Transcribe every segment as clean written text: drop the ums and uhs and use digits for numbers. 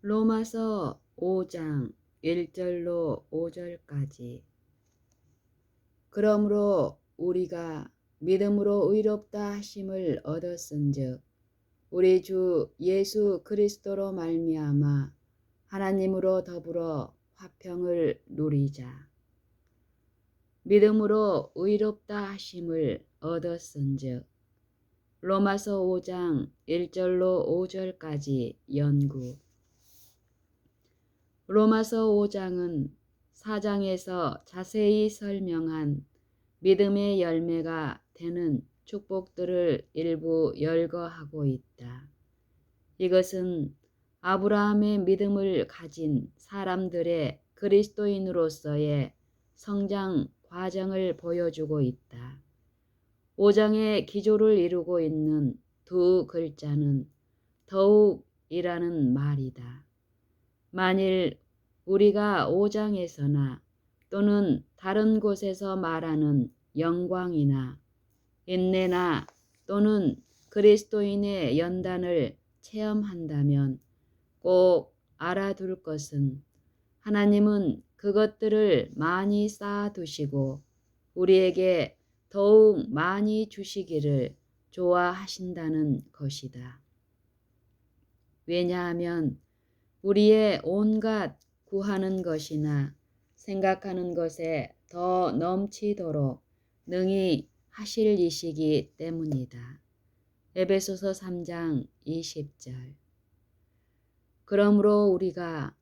로마서 5장 1절로 5절까지. 그러므로 우리가 믿음으로 의롭다 하심을 얻었은즉 우리 주 예수 그리스도로 말미암아 하나님으로 더불어 화평을 누리자. 믿음으로 의롭다 하심을 얻었은즉. 로마서 5장 1절로 5절까지 연구. 로마서 5장은 4장에서 자세히 설명한 믿음의 열매가 되는 축복들을 일부 열거하고 있다. 이것은 아브라함의 믿음을 가진 사람들의 그리스도인으로서의 성장 과정을 보여주고 있다. 5장의 기조를 이루고 있는 두 글자는 더욱이라는 말이다. 만일 우리가 5장에서나 또는 다른 곳에서 말하는 영광이나 인내나 또는 그리스도인의 연단을 체험한다면 꼭 알아둘 것은 하나님은 그것들을 많이 쌓아두시고 우리에게 더욱 많이 주시기를 좋아하신다는 것이다. 왜냐하면 우리의 온갖 구하는 것이나 생각하는 것에 더 넘치도록 능히 하실 이시기 때문이다. 에베소서 3장 20절. 그러므로 우리가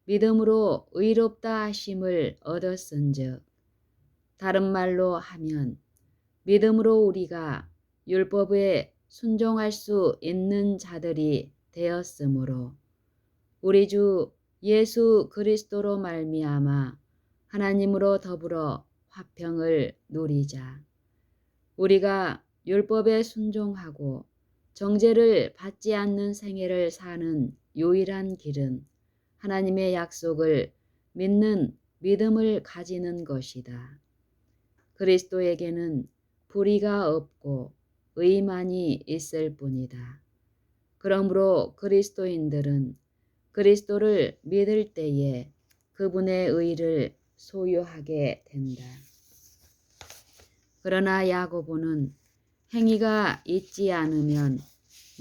믿음으로 의롭다 하심을 얻었은즉, 다른 말로 하면 믿음으로 우리가 율법에 순종할 수 있는 자들이 되었으므로 우리 주 예수 그리스도로 말미암아 하나님으로 더불어 화평을 누리자. 우리가 율법에 순종하고 정죄를 받지 않는 생애를 사는 유일한 길은 하나님의 약속을 믿는 믿음을 가지는 것이다. 그리스도에게는 불의가 없고 의만이 있을 뿐이다. 그러므로 그리스도인들은 그리스도를 믿을 때에 그분의 의를 소유하게 된다. 그러나 야고보는 행위가 있지 않으면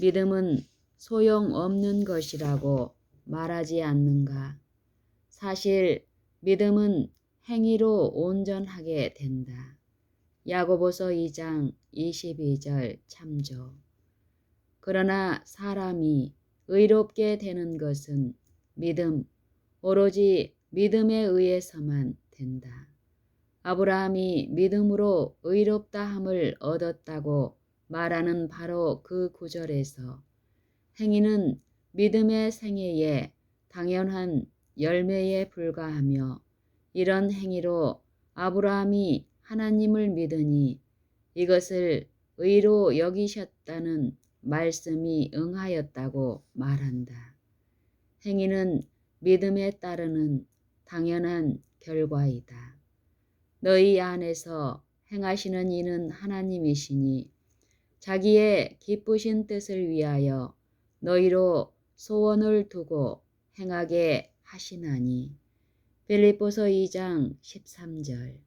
믿음은 소용없는 것이라고 말하지 않는가? 사실 믿음은 행위로 온전하게 된다. 야고보서 2장 22절 참조. 그러나 사람이 의롭게 되는 것은 믿음, 오로지 믿음에 의해서만 된다. 아브라함이 믿음으로 의롭다함을 얻었다고 말하는 바로 그 구절에서 행위는 믿음의 생애에 당연한 열매에 불과하며 이런 행위로 아브라함이 하나님을 믿으니 이것을 의로 여기셨다는 말씀이 응하였다고 말한다. 행위는 믿음에 따르는 당연한 결과이다. 너희 안에서 행하시는 이는 하나님이시니 자기의 기쁘신 뜻을 위하여 너희로 소원을 두고 행하게 하시나니. 빌립보서 2장 13절.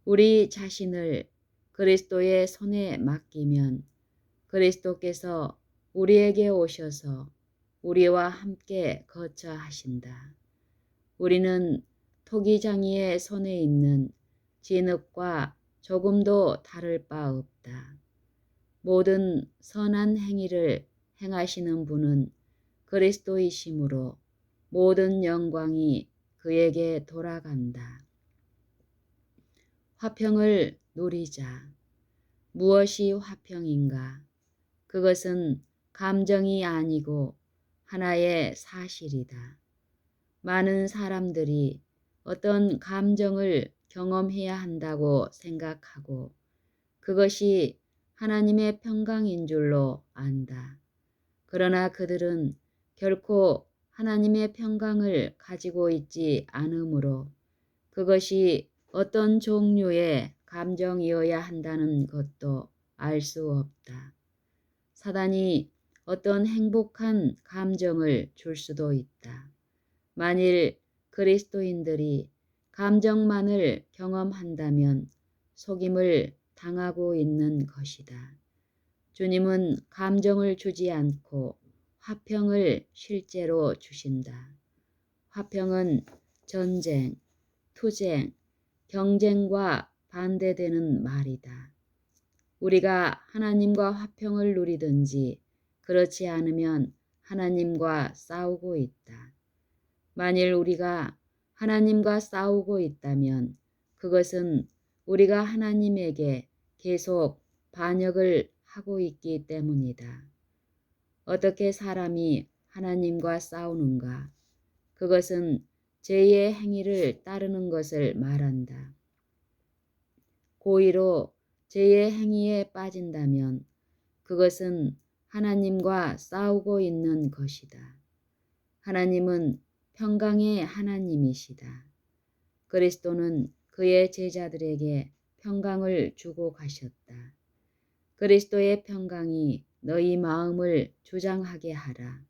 우리 자신을 그리스도의 손에 맡기면 그리스도께서 우리에게 오셔서 우리와 함께 거처하신다. 우리는 토기장이의 손에 있는 진흙과 조금도 다를 바 없다. 모든 선한 행위를 행하시는 분은 그리스도이시므로 모든 영광이 그에게 돌아간다. 화평을 누리자. 무엇이 화평인가? 그것은 감정이 아니고 하나의 사실이다. 많은 사람들이 어떤 감정을 경험해야 한다고 생각하고 그것이 하나님의 평강인 줄로 안다. 그러나 그들은 결코 하나님의 평강을 가지고 있지 않으므로 그것이 어떤 종류의 감정이어야 한다는 것도 알 수 없다. 사단이 어떤 행복한 감정을 줄 수도 있다. 만일 그리스도인들이 감정만을 경험한다면 속임을 당하고 있는 것이다. 주님은 감정을 주지 않고 화평을 실제로 주신다. 화평은 전쟁, 투쟁, 경쟁과 반대되는 말이다. 우리가 하나님과 화평을 누리든지 그렇지 않으면 하나님과 싸우고 있다. 만일 우리가 하나님과 싸우고 있다면 그것은 우리가 하나님에게 계속 반역을 하고 있기 때문이다. 어떻게 사람이 하나님과 싸우는가? 그것은 죄의 행위를 따르는 것을 말한다. 고의로 죄의 행위에 빠진다면 그것은 하나님과 싸우고 있는 것이다. 하나님은 평강의 하나님이시다. 그리스도는 그의 제자들에게 평강을 주고 가셨다. 그리스도의 평강이 너희 마음을 주장하게 하라.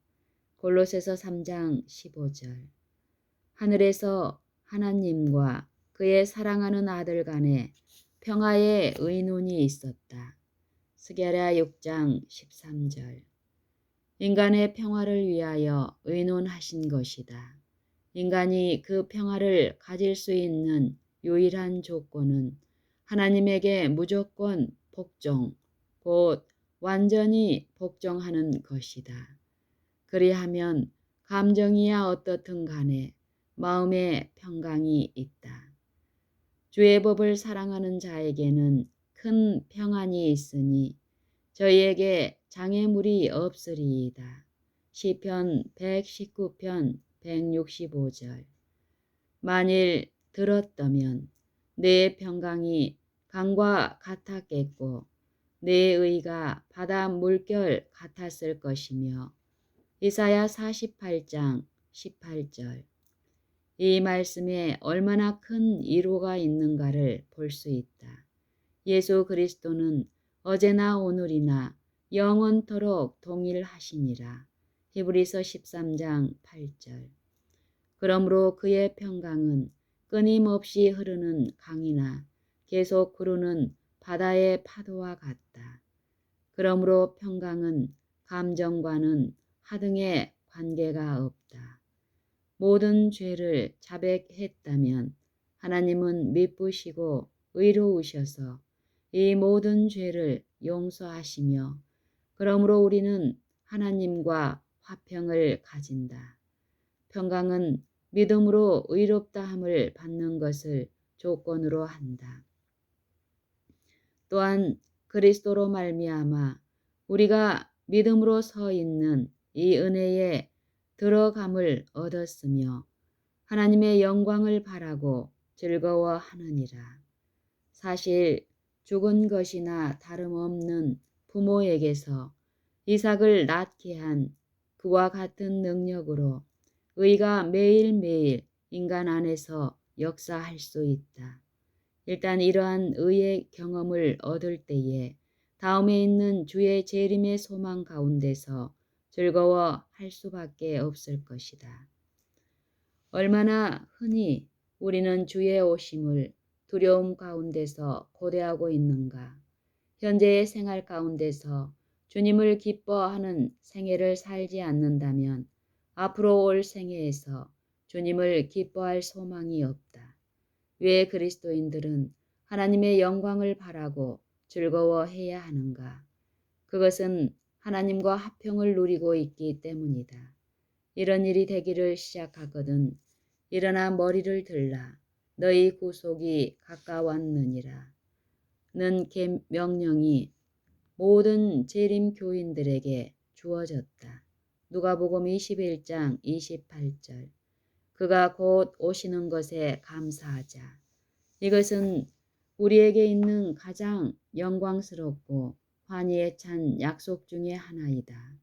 골로새서 3장 15절. 하늘에서 하나님과 그의 사랑하는 아들 간에 평화의 의논이 있었다. 스가랴 6장 13절. 인간의 평화를 위하여 의논하신 것이다. 인간이 그 평화를 가질 수 있는 유일한 조건은 하나님에게 무조건 복종, 곧 완전히 복종하는 것이다. 그리하면 감정이야 어떻든 간에 마음에 평강이 있다. 주의 법을 사랑하는 자에게는 큰 평안이 있으니 저희에게 장애물이 없으리이다. 시편 119편 165절. 만일 들었다면 내 평강이 강과 같았겠고 내 의가 바다 물결 같았을 것이며 이사야 48장 18절. 이 말씀에 얼마나 큰 위로가 있는가를 볼 수 있다. 예수 그리스도는 어제나 오늘이나 영원토록 동일하시니라. 히브리서 13장 8절. 그러므로 그의 평강은 끊임없이 흐르는 강이나 계속 구르는 바다의 파도와 같다. 그러므로 평강은 감정과는 하등의 관계가 없다. 모든 죄를 자백했다면 하나님은 미쁘시고 의로우셔서 이 모든 죄를 용서하시며 그러므로 우리는 하나님과 화평을 가진다. 평강은 믿음으로 의롭다함을 받는 것을 조건으로 한다. 또한 그리스도로 말미암아 우리가 믿음으로 서 있는 이 은혜에 들어감을 얻었으며 하나님의 영광을 바라고 즐거워하느니라. 사실 죽은 것이나 다름없는 부모에게서 이삭을 낳게 한 그와 같은 능력으로 의가 매일매일 인간 안에서 역사할 수 있다. 일단 이러한 의의 경험을 얻을 때에 다음에 있는 주의 재림의 소망 가운데서 즐거워할 수밖에 없을 것이다. 얼마나 흔히 우리는 주의 오심을 두려움 가운데서 고대하고 있는가. 현재의 생활 가운데서 주님을 기뻐하는 생애를 살지 않는다면 앞으로 올 생애에서 주님을 기뻐할 소망이 없다. 왜 그리스도인들은 하나님의 영광을 바라고 즐거워해야 하는가? 그것은 하나님과 화평을 누리고 있기 때문이다. 이런 일이 되기를 시작하거든 일어나 머리를 들라 너희 구속이 가까웠느니라. 는 명령이 모든 재림 교인들에게 주어졌다. 누가복음 21장 28절. 그가 곧 오시는 것에 감사하자. 이것은 우리에게 있는 가장 영광스럽고 환희에 찬 약속 중의 하나이다.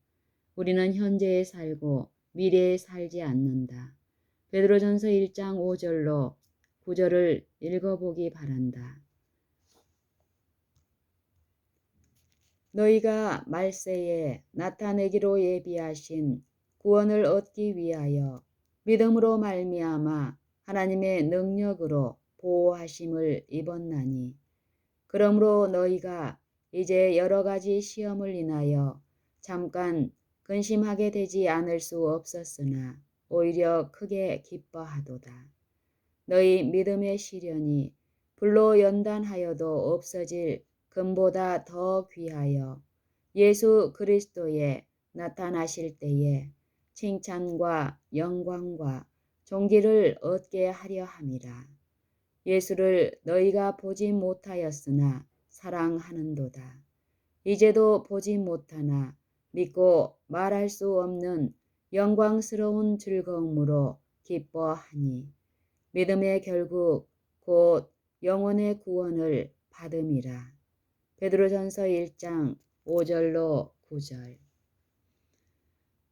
우리는 현재에 살고 미래에 살지 않는다. 베드로전서 1장 5절로 9절을 읽어보기 바란다. 너희가 말세에 나타내기로 예비하신 구원을 얻기 위하여 믿음으로 말미암아 하나님의 능력으로 보호하심을 입었나니 그러므로 너희가 이제 여러 가지 시험을 인하여 잠깐 근심하게 되지 않을 수 없었으나 오히려 크게 기뻐하도다. 너희 믿음의 시련이 불로 연단하여도 없어질 금보다 더 귀하여 예수 그리스도에 나타나실 때에 칭찬과 영광과 존귀를 얻게 하려 함이라. 예수를 너희가 보지 못하였으나 사랑하는도다. 이제도 보지 못하나 믿고 말할 수 없는 영광스러운 즐거움으로 기뻐하니 믿음의 결국 곧 영혼의 구원을 받음이라. 베드로전서 1장 5절로 9절.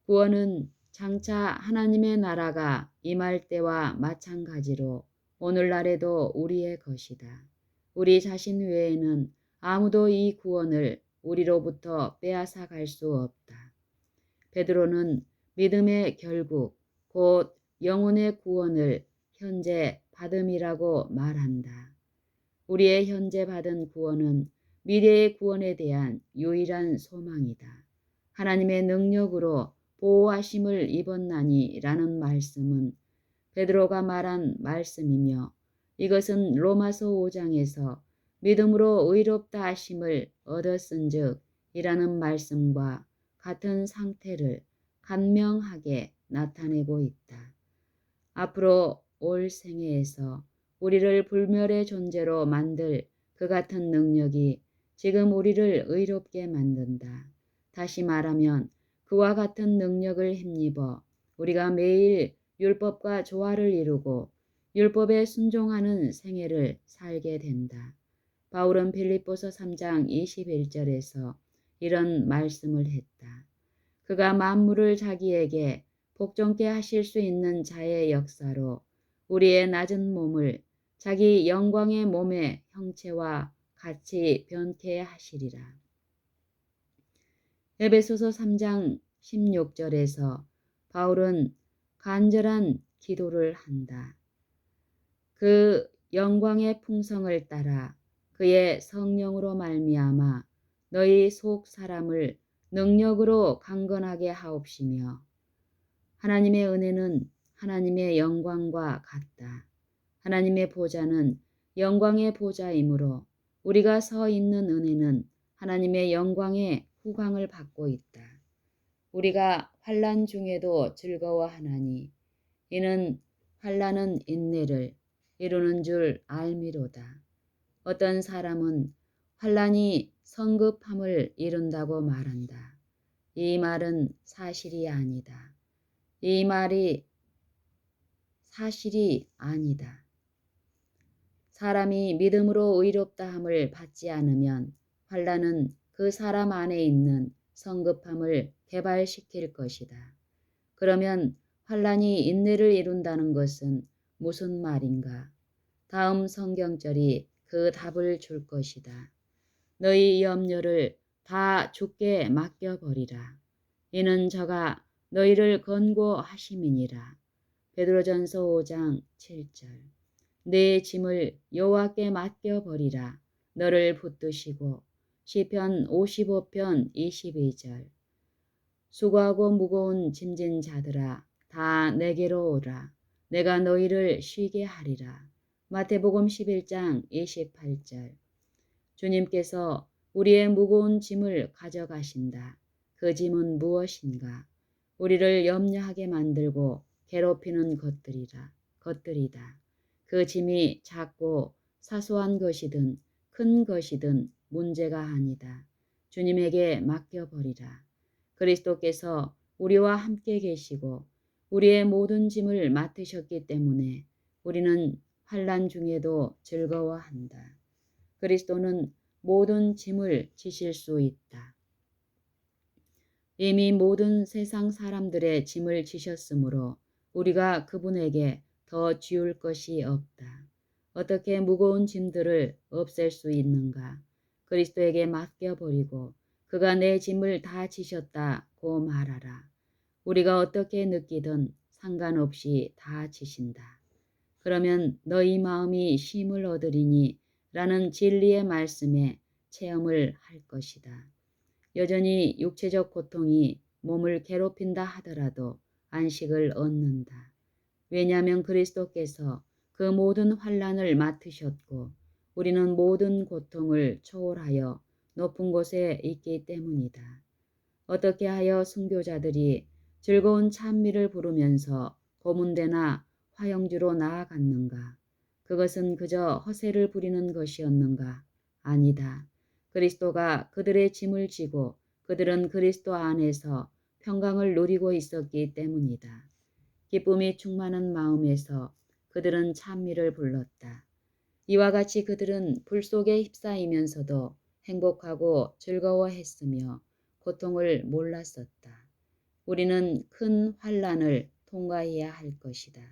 구원은 장차 하나님의 나라가 임할 때와 마찬가지로 오늘날에도 우리의 것이다. 우리 자신 외에는 아무도 이 구원을 우리로부터 빼앗아 갈 수 없다. 베드로는 믿음의 결국 곧 영혼의 구원을 현재 받음이라고 말한다. 우리의 현재 받은 구원은 미래의 구원에 대한 유일한 소망이다. 하나님의 능력으로 보호하심을 입었나니 라는 말씀은 베드로가 말한 말씀이며 이것은 로마서 5장에서 믿음으로 의롭다 하심을 얻었은즉 이라는 말씀과 같은 상태를 간명하게 나타내고 있다. 앞으로 올 생애에서 우리를 불멸의 존재로 만들 그 같은 능력이 지금 우리를 의롭게 만든다. 다시 말하면 그와 같은 능력을 힘입어 우리가 매일 율법과 조화를 이루고 율법에 순종하는 생애를 살게 된다. 바울은 빌립보서 3장 21절에서 이런 말씀을 했다. 그가 만물을 자기에게 복종케 하실 수 있는 자의 역사로 우리의 낮은 몸을 자기 영광의 몸의 형체와 같이 변케 하시리라. 에베소서 3장 16절에서 바울은 간절한 기도를 한다. 그 영광의 풍성을 따라 그의 성령으로 말미암아 너희 속 사람을 능력으로 강건하게 하옵시며 하나님의 은혜는 하나님의 영광과 같다. 하나님의 보좌는 영광의 보좌이므로 우리가 서 있는 은혜는 하나님의 영광의 후광을 받고 있다. 우리가 환난 중에도 즐거워하나니 이는 환난은 인내를 이루는 줄 알미로다. 어떤 사람은 환난이 성급함을 이룬다고 말한다. 이 말은 사실이 아니다. 이 말이 사실이 아니다. 사람이 믿음으로 의롭다함을 받지 않으면 환난은 그 사람 안에 있는 성급함을 개발시킬 것이다. 그러면 환난이 인내를 이룬다는 것은 무슨 말인가? 다음 성경절이 그 답을 줄 것이다. 너희 염려를 다 주께 맡겨버리라. 이는 저가 너희를 권고하심이니라. 베드로전서 5장 7절. 내 짐을 여호와께 맡겨버리라. 너를 붙드시고. 시편 55편 22절. 수고하고 무거운 짐진 자들아 다 내게로 오라. 내가 너희를 쉬게 하리라. 마태복음 11장 28절. 주님께서 우리의 무거운 짐을 가져가신다. 그 짐은 무엇인가? 우리를 염려하게 만들고 괴롭히는 것들이다. 그 짐이 작고 사소한 것이든 큰 것이든 문제가 아니다. 주님에게 맡겨버리라. 그리스도께서 우리와 함께 계시고 우리의 모든 짐을 맡으셨기 때문에 우리는 환난 중에도 즐거워한다. 그리스도는 모든 짐을 지실 수 있다. 이미 모든 세상 사람들의 짐을 지셨으므로 우리가 그분에게 더 지울 것이 없다. 어떻게 무거운 짐들을 없앨 수 있는가? 그리스도에게 맡겨버리고 그가 내 짐을 다 지셨다고 말하라. 우리가 어떻게 느끼든 상관없이 다 지신다. 그러면 너희 마음이 쉼을 얻으리니 라는 진리의 말씀에 체험을 할 것이다. 여전히 육체적 고통이 몸을 괴롭힌다 하더라도 안식을 얻는다. 왜냐하면 그리스도께서 그 모든 환난을 맡으셨고 우리는 모든 고통을 초월하여 높은 곳에 있기 때문이다. 어떻게 하여 순교자들이 즐거운 찬미를 부르면서 고문대나 화영지로 나아갔는가? 그것은 그저 허세를 부리는 것이었는가? 아니다. 그리스도가 그들의 짐을 지고 그들은 그리스도 안에서 평강을 누리고 있었기 때문이다. 기쁨이 충만한 마음에서 그들은 찬미를 불렀다. 이와 같이 그들은 불 속에 휩싸이면서도 행복하고 즐거워했으며 고통을 몰랐었다. 우리는 큰 환난을 통과해야 할 것이다.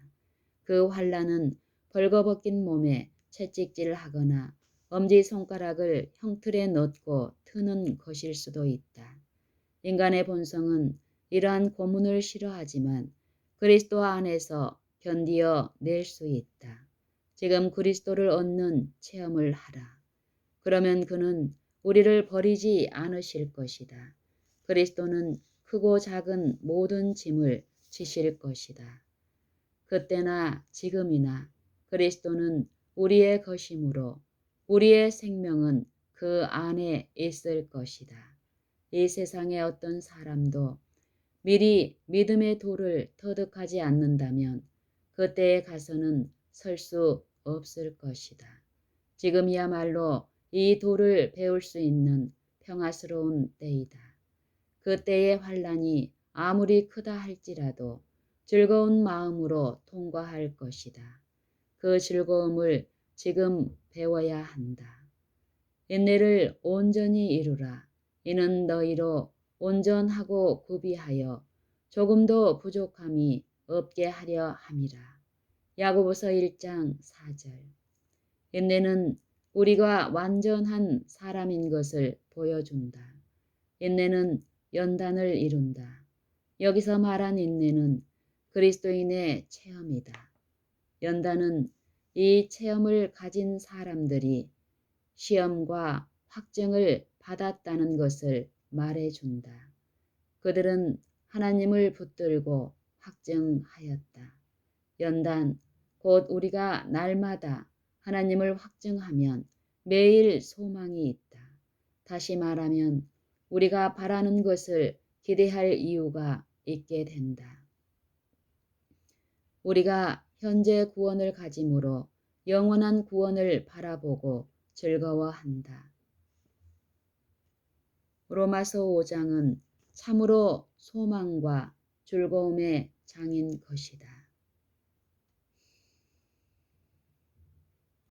그 환난은 벌거벗긴 몸에 채찍질하거나 엄지손가락을 형틀에 넣고 트는 것일 수도 있다. 인간의 본성은 이러한 고문을 싫어하지만 그리스도 안에서 견디어 낼 수 있다. 지금 그리스도를 얻는 체험을 하라. 그러면 그는 우리를 버리지 않으실 것이다. 그리스도는 크고 작은 모든 짐을 지실 것이다. 그때나 지금이나 그리스도는 우리의 것이므로 우리의 생명은 그 안에 있을 것이다. 이 세상의 어떤 사람도 미리 믿음의 도를 터득하지 않는다면 그때에 가서는 설 수 없을 것이다. 지금이야말로 이 도를 배울 수 있는 평화스러운 때이다. 그 때의 환난이 아무리 크다 할지라도 즐거운 마음으로 통과할 것이다. 그 즐거움을 지금 배워야 한다. 인내를 온전히 이루라. 이는 너희로 온전하고 구비하여 조금도 부족함이 없게 하려 함이라. 야고보서 1장 4절. 인내는 우리가 완전한 사람인 것을 보여준다. 인내는 연단을 이룬다. 여기서 말한 인내는 그리스도인의 체험이다. 연단은 이 체험을 가진 사람들이 시험과 확증을 받았다는 것을 말해준다. 그들은 하나님을 붙들고 확증하였다. 연단, 곧 우리가 날마다 하나님을 확증하면 매일 소망이 있다. 다시 말하면 우리가 바라는 것을 기대할 이유가 있게 된다. 우리가 현재 구원을 가짐으로 영원한 구원을 바라보고 즐거워한다. 로마서 5장은 참으로 소망과 즐거움의 장인 것이다.